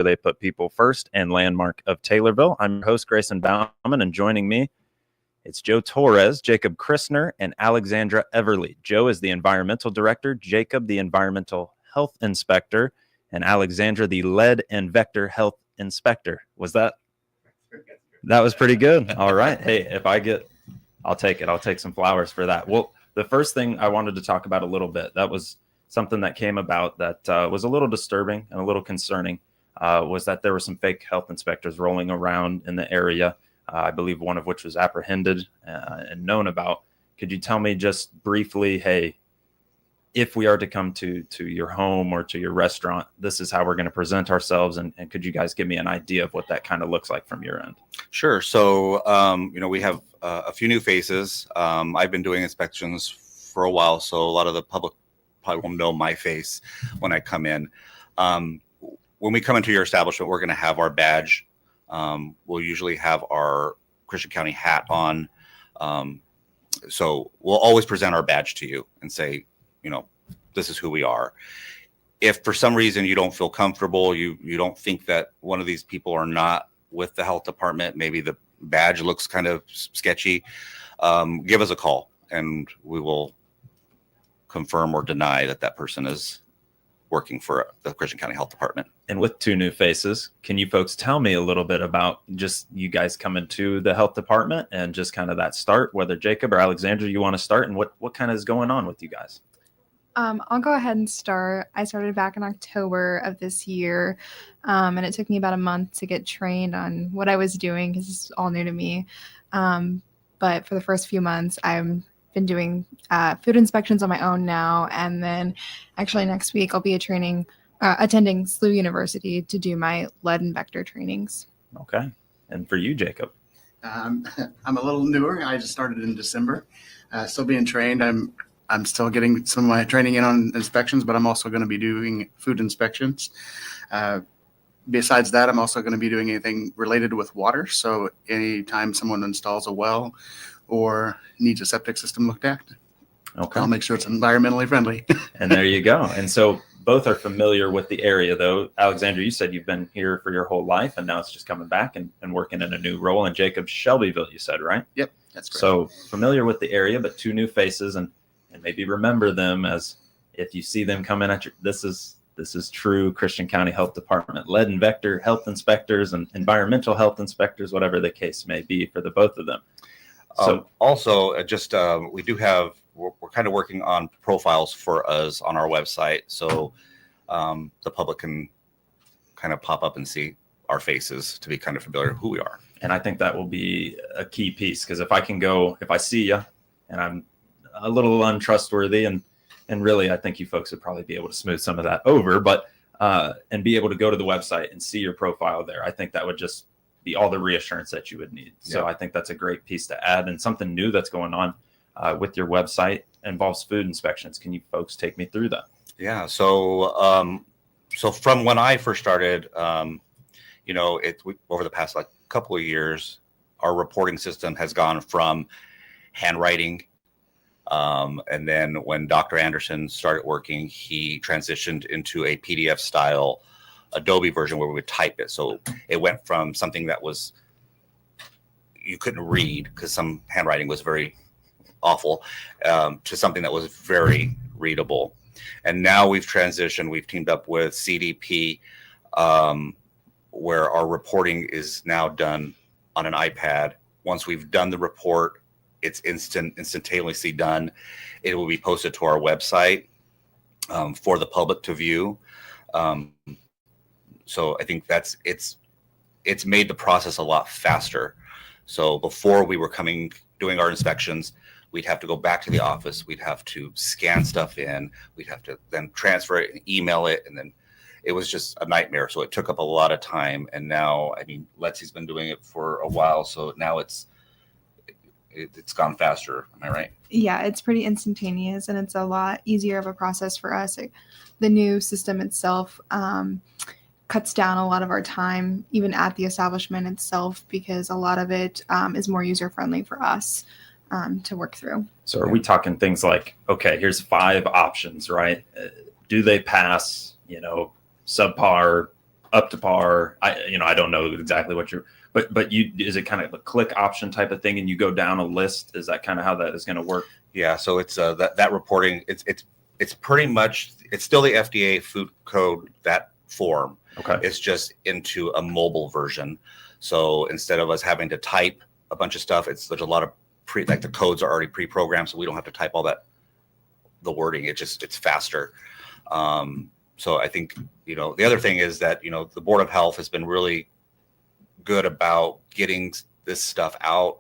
they put people first and landmark of Taylorville. I'm your host, Grayson Bauman, and joining me, it's Joe Torres, Jacob Christner, and Alexandra Everly. Joe is the environmental director, Jacob, the environmental health inspector, and Alexandra, the lead and vector health inspector. That was pretty good. All right. Hey, I'll take it. I'll take some flowers for that. Well, the first thing I wanted to talk about a little bit, that was something that came about that was a little disturbing and a little concerning, was that there were some fake health inspectors rolling around in the area. I believe one of which was apprehended and known about. Could you tell me just briefly, hey, if we are to come to your home or to your restaurant, this is how we're going to present ourselves. And could you guys give me an idea of what that kind of looks like from your end? Sure. So, we have a few new faces. I've been doing inspections for a while, so a lot of the public probably won't know my face when I come in. When we come into your establishment, we're going to have our badge. We'll usually have our Christian County hat on. So we'll always present our badge to you and say, this is who we are. If for some reason you don't feel comfortable, you don't think that one of these people are not with the health department, maybe the badge looks kind of sketchy, give us a call and we will confirm or deny that person is working for the Christian County Health Department. And with two new faces, can you folks tell me a little bit about just you guys coming to the health department and just kind of that start, whether Jacob or Alexandra, you want to start, and what kind of is going on with you guys? I'll go ahead and start. I started back in October of this year, and it took me about a month to get trained on what I was doing because it's all new to me. But for the first few months, I've been doing food inspections on my own now, and then actually next week I'll be attending SLU University to do my lead and vector trainings. Okay. And for you, Jacob? I'm a little newer. I just started in December. Still being trained. I'm still getting some of my training in on inspections, but I'm also going to be doing food inspections. Besides that, I'm also going to be doing anything related with water. So anytime someone installs a well or needs a septic system looked at, okay, I'll make sure it's environmentally friendly. And there you go. And so both are familiar with the area, though. Alexandra, you said you've been here for your whole life, and now it's just coming back and working in a new role. And Jacob, Shelbyville, you said, right? Yep, that's correct. So familiar with the area, but two new faces, and maybe remember them as if you see them coming at you. This is true Christian County Health Department, lead and vector health inspectors and environmental health inspectors, whatever the case may be for the both of them. So also, we do have, we're kind of working on profiles for us on our website. So the public can kind of pop up and see our faces to be kind of familiar with who we are. And I think that will be a key piece, because if I see you and I'm a little untrustworthy, and really I think you folks would probably be able to smooth some of that over, but and be able to go to the website and see your profile there. I think that would just be all the reassurance that you would need. So I think that's a great piece to add, and something new that's going on with your website involves food inspections. Can you folks take me through that? Yeah. So from when I first started, over the past couple of years, our reporting system has gone from handwriting. And then when Dr. Anderson started working, he transitioned into a PDF style Adobe version where we would type it. So it went from something that was, you couldn't read because some handwriting was very awful, to something that was very readable. And now we've teamed up with CDP, where our reporting is now done on an iPad. Once we've done the report, it's instantaneously done. It will be posted to our website for the public to view. So I think it's made the process a lot faster. So before we were doing our inspections, we'd have to go back to the office. We'd have to scan stuff in. We'd have to then transfer it and email it. And then it was just a nightmare. So it took up a lot of time. And now, Letsy's been doing it for a while. So now it's gone faster. Am I right? Yeah, it's pretty instantaneous, and it's a lot easier of a process for us. The new system itself cuts down a lot of our time, even at the establishment itself, because a lot of it is more user-friendly for us to work through. So are we talking things like, okay, here's 5 options, right? Do they pass, subpar, up to par. I don't know exactly what you're, but is it kind of a click option type of thing, and you go down a list? Is that kind of how that is going to work? Yeah. So it's that reporting. It's pretty much, it's still the FDA food code, that form. Okay. It's just into a mobile version. So instead of us having to type a bunch of stuff, there's a lot of the codes are already pre-programmed, so we don't have to type all the wording. It's faster. So I think, the other thing is that, the Board of Health has been really good about getting this stuff out,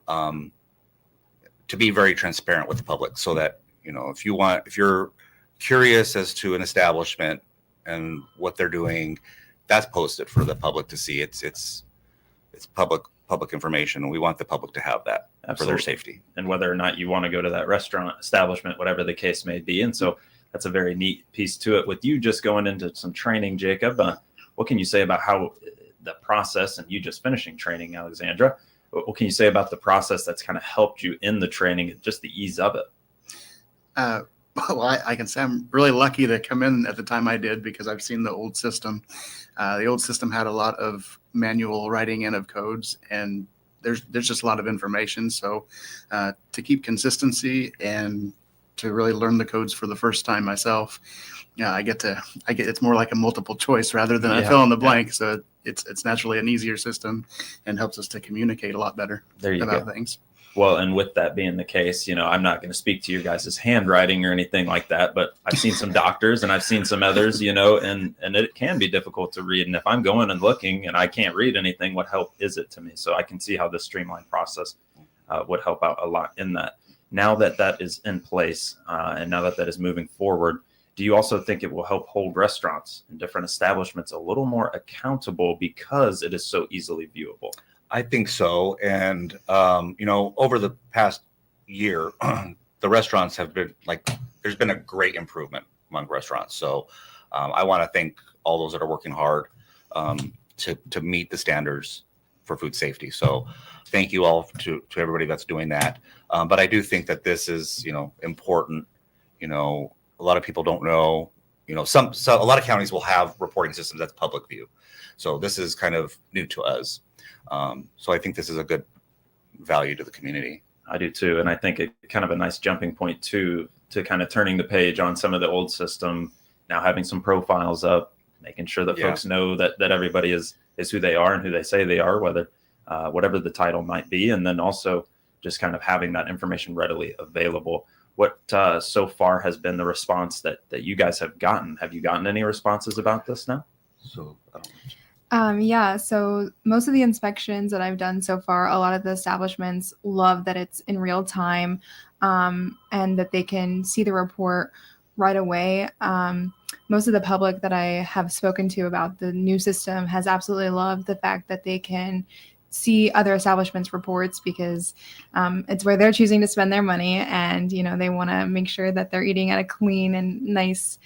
to be very transparent with the public, so that, if you're curious as to an establishment and what they're doing, that's posted for the public to see. It's public information, and we want the public to have that. Absolutely. For their safety. And whether or not you want to go to that restaurant, establishment, whatever the case may be. And so that's a very neat piece to it. With you just going into some training, Jacob, what can you say about how the process, and you just finishing training, Alexandra, what can you say about the process that's kind of helped you in the training, just the ease of it? Well, I can say I'm really lucky to come in at the time I did, because I've seen the old system. The old system had a lot of manual writing in of codes, and there's just a lot of information. So to keep consistency and to really learn the codes for the first time myself, I get it's more like a multiple choice rather than I fill in the blank. So it's naturally an easier system and helps us to communicate a lot better about things. Well, and with that being the case, I'm not going to speak to your guys' handwriting or anything like that, but I've seen some doctors and I've seen some others, and it can be difficult to read. And if I'm going and looking and I can't read anything, what help is it to me? So I can see how this streamlined process would help out a lot in that. Now that is in place, and now that is moving forward, do you also think it will help hold restaurants and different establishments a little more accountable because it is so easily viewable? I think so. And, over the past year, the restaurants have been there's been a great improvement among restaurants. So I want to thank all those that are working hard to meet the standards for food safety. So thank you all to everybody that's doing that. But I do think that this is, important. A lot of people don't know, a lot of counties will have reporting systems that's public view. So this is kind of new to us. So I think this is a good value to the community. I do too. And I think it kind of a nice jumping point to kind of turning the page on some of the old system, now having some profiles up, making sure that folks know that everybody is who they are and who they say they are, whether whatever the title might be. And then also just kind of having that information readily available. What so far has been the response that you guys have gotten? Have you gotten any responses about this now? So so most of the inspections that I've done so far, a lot of the establishments love that it's in real time, and that they can see the report right away. Most of the public that I have spoken to about the new system has absolutely loved the fact that they can see other establishments' reports, because it's where they're choosing to spend their money, and they want to make sure that they're eating at a clean and nice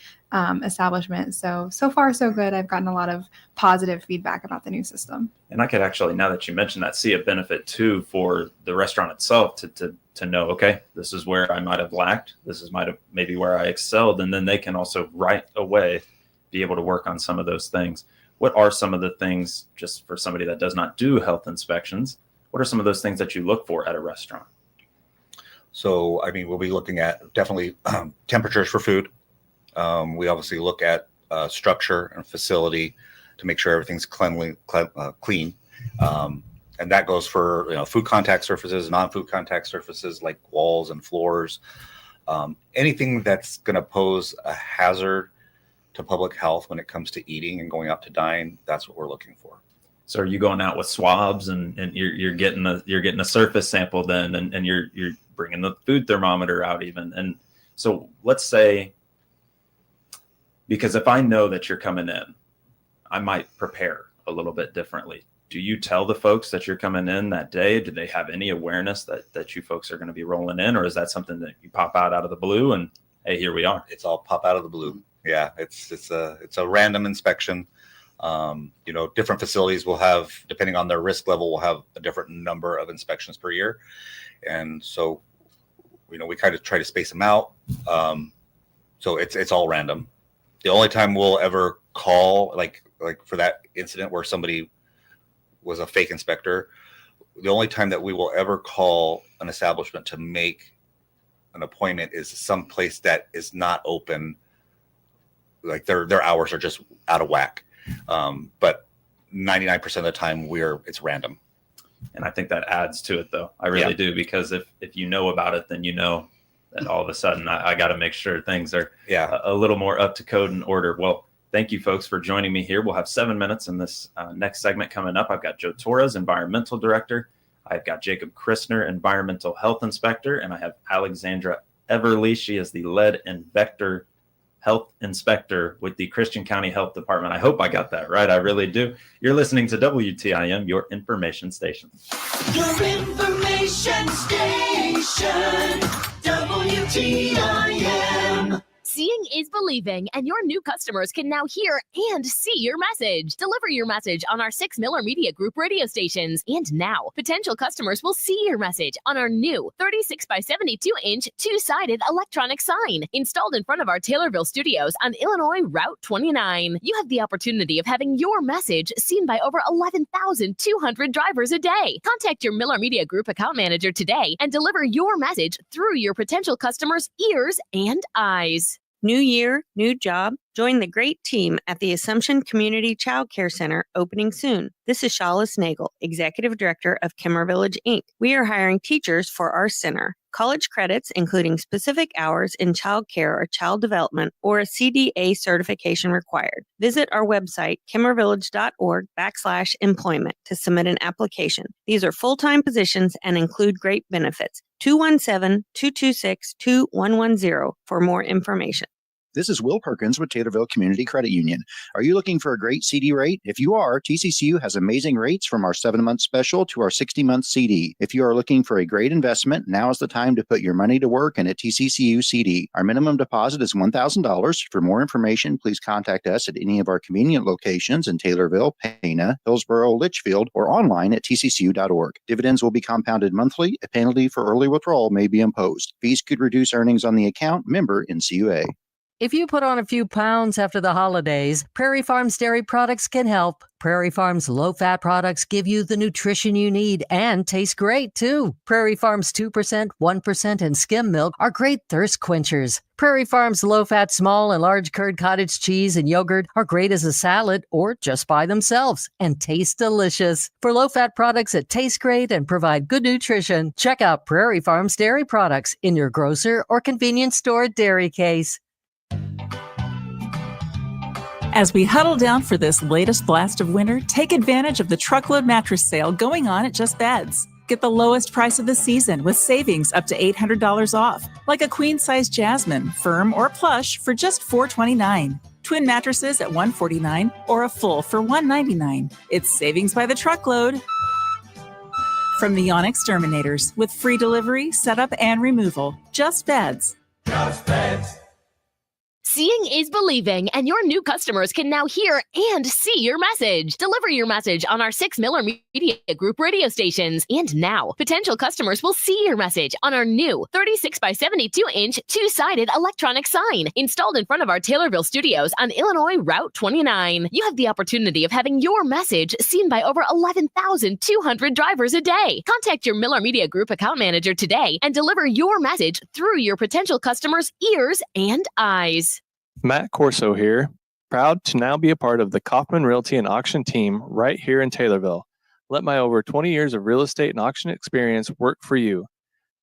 establishment. So far so good. I've gotten a lot of positive feedback about the new system. And I could actually, now that you mentioned that, see a benefit too for the restaurant itself to know, okay, this is where I might have lacked. This is maybe where I excelled. And then they can also right away be able to work on some of those things. What are some of the things, just for somebody that does not do health inspections, what are some of those things that you look for at a restaurant? So, we'll be looking at definitely temperatures for food. We obviously look at structure and facility to make sure everything's clean. And that goes for food contact surfaces, non-food contact surfaces like walls and floors. Anything that's going to pose a hazard to public health when it comes to eating and going out to dine, that's what we're looking for. So are you going out with swabs and you're getting a surface sample then, and you're bringing the food thermometer out even? And so let's say, because if I know that you're coming in, I might prepare a little bit differently. Do you tell the folks that you're coming in that day? Do they have any awareness that you folks are going to be rolling in, or is that something that you pop out of the blue and, hey, here we are? It's all pop out of the blue. Yeah, it's a random inspection. Different facilities will have, depending on their risk level, will have a different number of inspections per year, and so we kind of try to space them out. So it's all random. The only time we'll ever call, like for that incident where somebody was a fake inspector, the only time that we will ever call an establishment to make an appointment is some place that is not open. Like their hours are just out of whack. But 99% of the time it's random. And I think that adds to it, though. I really do, because if you know about it, then you know that all of a sudden I got to make sure things are a little more up to code and order. Well, thank you, folks, for joining me here. We'll have 7 minutes in this next segment coming up. I've got Joe Torres, Environmental Director. I've got Jacob Christner, Environmental Health Inspector. And I have Alexandra Everly. She is the Lead and Vector Health Inspector with the Christian County Health Department. I hope I got that right. I really do. You're listening to WTIM, your information station. Your information station, WTIM. Seeing is believing, and your new customers can now hear and see your message. Deliver your message on our 6 Miller Media Group radio stations. And now, potential customers will see your message on our new 36 by 72-inch two-sided electronic sign installed in front of our Taylorville studios on Illinois Route 29. You have the opportunity of having your message seen by over 11,200 drivers a day. Contact your Miller Media Group account manager today and deliver your message through your potential customers' ears and eyes. New year, new job. Join the great team at the Assumption Community Child Care Center, opening soon. This is Shalis Nagel, Executive Director of Kimmer Village, Inc. We are hiring teachers for our center. College credits, including specific hours in child care or child development, or a CDA certification required. Visit our website, kimmervillage.org/employment to submit an application. These are full-time positions and include great benefits. 217-226-2110 for more information. This is Will Perkins with Taylorville Community Credit Union. Are you looking for a great CD rate? If you are, TCCU has amazing rates from our 7-month special to our 60-month CD. If you are looking for a great investment, now is the time to put your money to work in a TCCU CD. Our minimum deposit is $1,000. For more information, please contact us at any of our convenient locations in Taylorville, Pana, Hillsborough, Litchfield, or online at tccu.org. Dividends will be compounded monthly. A penalty for early withdrawal may be imposed. Fees could reduce earnings on the account. Member NCUA. If you put on a few pounds after the holidays, Prairie Farms dairy products can help. Prairie Farms low-fat products give you the nutrition you need and taste great, too. Prairie Farms 2%, 1%, and skim milk are great thirst quenchers. Prairie Farms low-fat small and large curd cottage cheese and yogurt are great as a salad or just by themselves and taste delicious. For low-fat products that taste great and provide good nutrition, check out Prairie Farms dairy products in your grocer or convenience store dairy case. As we huddle down for this latest blast of winter, take advantage of the truckload mattress sale going on at Just Beds. Get the lowest price of the season with savings up to $800 off, like a queen-size Jasmine, firm or plush for just $429. Twin mattresses at $149 or a full for $199. It's savings by the truckload. From the Yon Exterminators, with free delivery, setup, and removal. Just Beds. Just Beds. Seeing is believing, and your new customers can now hear and see your message. Deliver your message on our 6 Miller Media Group radio stations. And now, potential customers will see your message on our new 36 by 72-inch two-sided electronic sign installed in front of our Taylorville studios on Illinois Route 29. You have the opportunity of having your message seen by over 11,200 drivers a day. Contact your Miller Media Group account manager today and deliver your message through your potential customers' ears and eyes. Matt Corso here, proud to now be a part of the Kaufman Realty and Auction team right here in Taylorville. Let my over 20 years of real estate and auction experience work for you.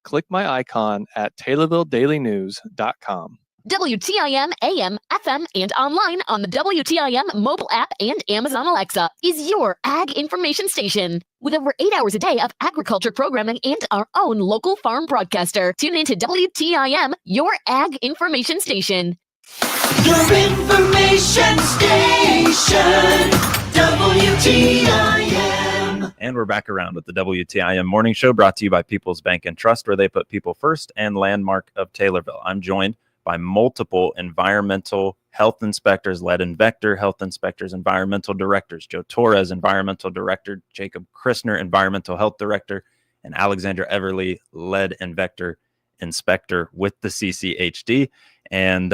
Click my icon at TaylorvilleDailyNews.com. WTIM, AM, FM, and online on the WTIM mobile app and Amazon Alexa is your ag information station. With over 8 hours a day of agriculture programming and our own local farm broadcaster, tune into WTIM, your ag information station. Your information station, WTIM. And we're back around with the WTIM Morning Show, brought to you by People's Bank and Trust, where they put people first, and Landmark of Taylorville. I'm joined by multiple environmental health inspectors, Lead and Vector health inspectors, environmental directors, Joe Torres, environmental director, Jacob Christner, environmental health director, and Alexandra Everly, Lead and Vector inspector with the CCHD. And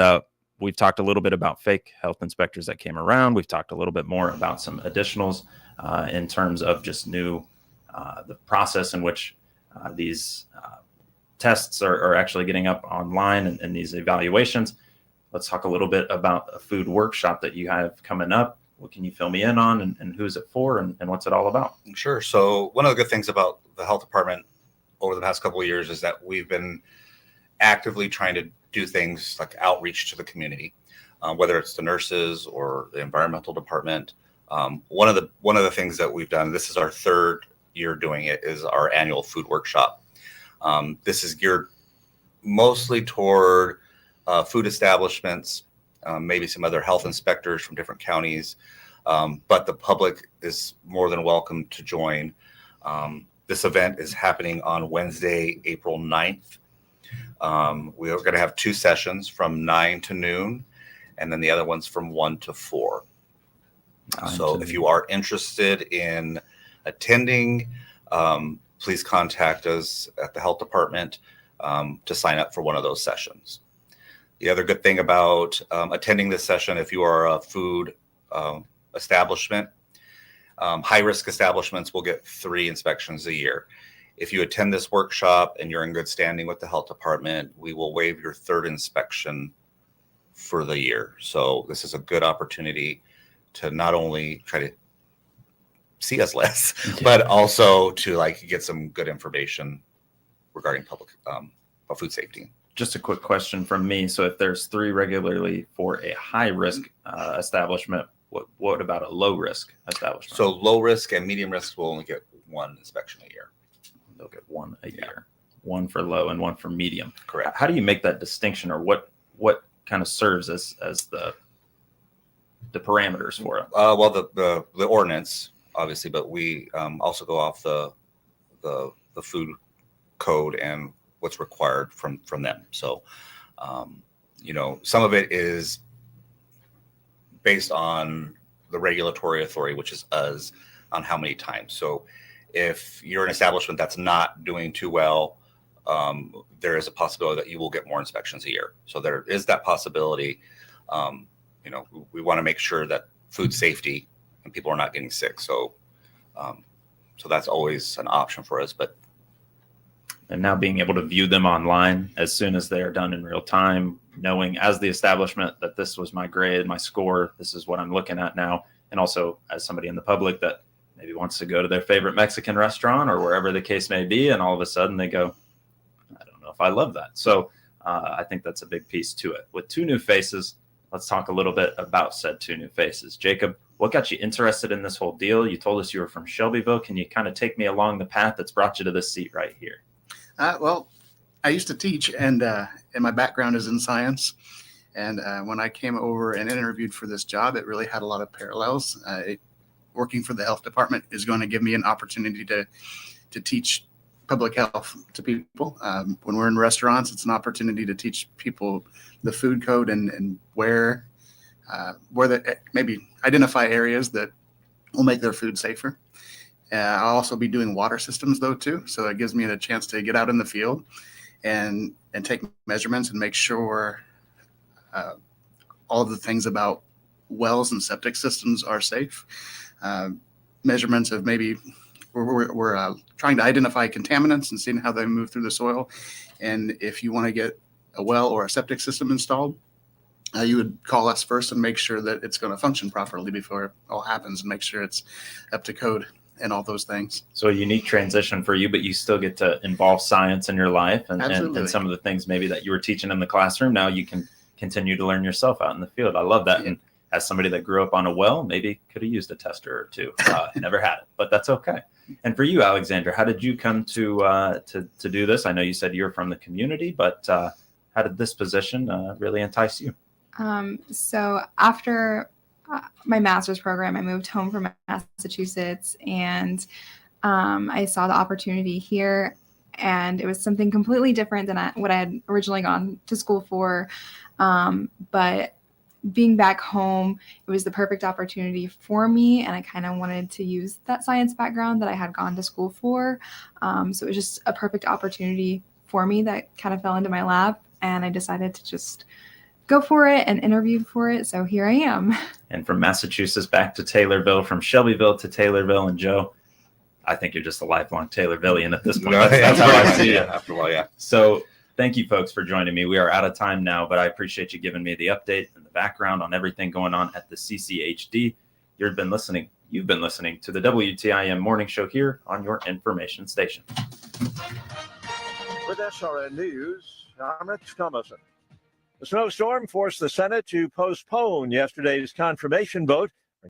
we've talked a little bit about fake health inspectors that came around. We've talked a little bit more about some additionals in terms of just the process in which these tests are actually getting up online and these evaluations. Let's talk a little bit about a food workshop that you have coming up. What can you fill me in on, and who's it for, and what's it all about? Sure. So one of the good things about the health department over the past couple of years is that we've been actively trying to do things like outreach to the community, whether it's the nurses or the environmental department. One of the things that we've done, this is our third year doing it, is our annual food workshop. This is geared mostly toward food establishments, maybe some other health inspectors from different counties, but the public is more than welcome to join. This event is happening on Wednesday, April 9th. We are going to have 2 sessions from 9 to noon, and then the other one's from 1 to 4. So if you are interested in attending, please contact us at the health department to sign up for one of those sessions. The other good thing about attending this session, if you are a food establishment, high-risk establishments will get 3 inspections a year. If you attend this workshop and you're in good standing with the health department, we will waive your 3rd inspection for the year. So this is a good opportunity to not only try to see us less, but also to get some good information regarding public food safety. Just a quick question from me. So if there's 3 regularly for a high risk establishment, what about a low risk establishment? So low risk and medium risk will only get 1 inspection a year. They'll get 1 a year, 1 for low and 1 for medium. Correct. How do you make that distinction, or what kind of serves as the parameters for it? Well, the ordinance, obviously, but we also go off the food code and what's required from them. So, some of it is based on the regulatory authority, which is us, on how many times. So if you're an establishment that's not doing too well, there is a possibility that you will get more inspections a year. So there is that possibility. We want to make sure that food safety and people are not getting sick. So that's always an option for us. And now being able to view them online as soon as they are done in real time, knowing as the establishment that this was my grade, my score, this is what I'm looking at now. And also as somebody in the public that maybe wants to go to their favorite Mexican restaurant or wherever the case may be, and all of a sudden they go, I don't know if I love that. So I think that's a big piece to it. With 2 new faces, let's talk a little bit about said 2 new faces. Jacob, what got you interested in this whole deal? You told us you were from Shelbyville. Can you kind of take me along the path that's brought you to this seat right here? Well, I used to teach, and my background is in science. And when I came over and interviewed for this job, it really had a lot of parallels. Working for the health department is going to give me an opportunity to teach public health to people. When we're in restaurants, it's an opportunity to teach people the food code and where maybe identify areas that will make their food safer. I'll also be doing water systems though too, so it gives me a chance to get out in the field and take measurements and make sure all of the things about wells and septic systems are safe. Measurements of maybe we're trying to identify contaminants and seeing how they move through the soil. And if you want to get a well or a septic system installed, you would call us first and make sure that it's going to function properly before it all happens, and make sure it's up to code and all those things. So a unique transition for you, but you still get to involve science in your life and some of the things maybe that you were teaching in the classroom. Now you can continue to learn yourself out in the field. I love that. Yeah. And as somebody that grew up on a well, maybe could have used a tester or 2. Never had it, but that's okay. And for you, Alexandra, how did you come to do this? I know you said you're from the community, but how did this position really entice you? So after my master's program, I moved home from Massachusetts, and I saw the opportunity here, and it was something completely different than what I had originally gone to school for. But being back home, it was the perfect opportunity for me, and I kind of wanted to use that science background that I had gone to school for. So it was just a perfect opportunity for me that kind of fell into my lap, and I decided to just go for it and interview for it. So here I am. And from Massachusetts back to Taylorville, from Shelbyville to Taylorville. And Joe, I think you're just a lifelong Taylorvillian at this point. That's how I see it. After a while, yeah. So thank you, folks, for joining me. We are out of time now, but I appreciate you giving me the update and the background on everything going on at the CCHD. You've been listening to the WTIM Morning Show here on your information station. With SRN News, I'm Rich Thomason. The snowstorm forced the Senate to postpone yesterday's confirmation vote